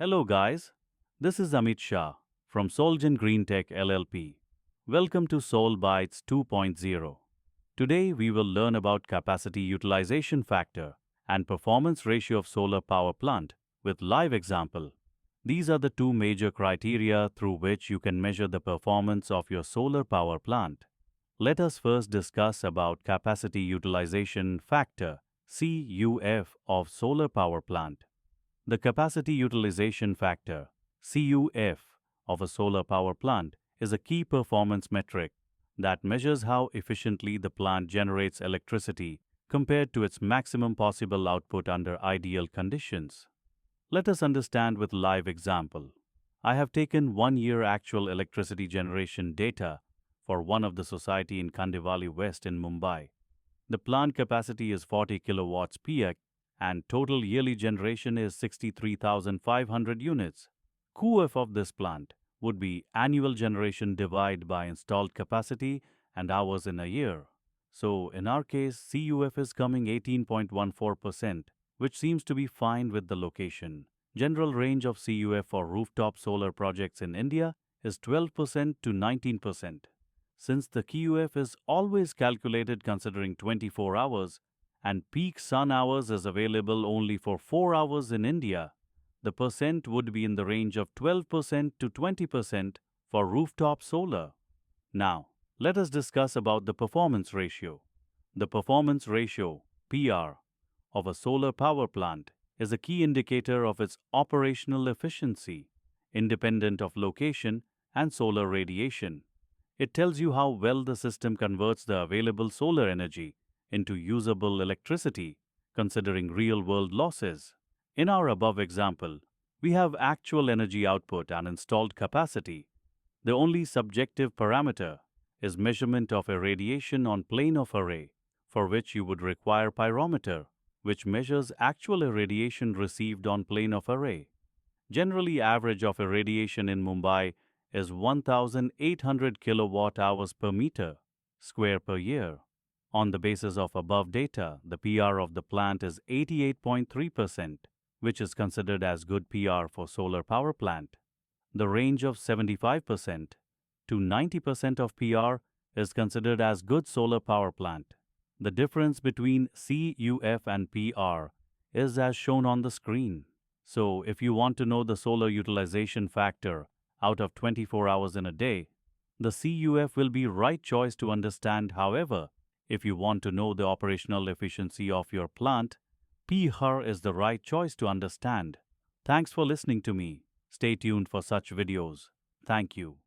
Hello guys, this is Amit Shah from SOLGEN GREENTECH LLP. Welcome to Sol Bytes 2.0. Today we will learn about capacity utilization factor and performance ratio of solar power plant with live example. These are the two major criteria through which you can measure the performance of your solar power plant. Let us first discuss about capacity utilization factor (CUF) of solar power plant. The capacity utilization factor (CUF) of a solar power plant is a key performance metric that measures how efficiently the plant generates electricity compared to its maximum possible output under ideal conditions. Let us understand with live example. I have taken 1 year actual electricity generation data for one of the society in Kandivali West in Mumbai. The plant capacity is 40 kilowatts peak and total yearly generation is 63,500 units. CUF of this plant would be annual generation divided by installed capacity and hours in a year. So in our case, CUF is coming 18.14%, which seems to be fine with the location. General range of CUF for rooftop solar projects in India is 12% to 19%. Since the CUF is always calculated considering 24 hours and peak sun hours is available only for 4 hours in India, the percent would be in the range of 12% to 20% for rooftop solar. Now, let us discuss about the performance ratio. The performance ratio, PR, of a solar power plant is a key indicator of its operational efficiency, independent of location and solar radiation. It tells you how well the system converts the available solar energy into usable electricity, considering real-world losses. In our above example, we have actual energy output and installed capacity. The only subjective parameter is measurement of irradiation on plane of array, for which you would require pyrometer, which measures actual irradiation received on plane of array. Generally, average of irradiation in Mumbai is 1,800 kilowatt-hours per meter square per year. On the basis of above data, the PR of the plant is 88.3%, which is considered as good PR for solar power plant. The range of 75% to 90% of PR is considered as good solar power plant. The difference between CUF and PR is as shown on the screen. So, if you want to know the solar utilization factor out of 24 hours in a day, the CUF will be right choice to understand. However, if you want to know the operational efficiency of your plant, PR is the right choice to understand. Thanks for listening to me. Stay tuned for such videos. Thank you.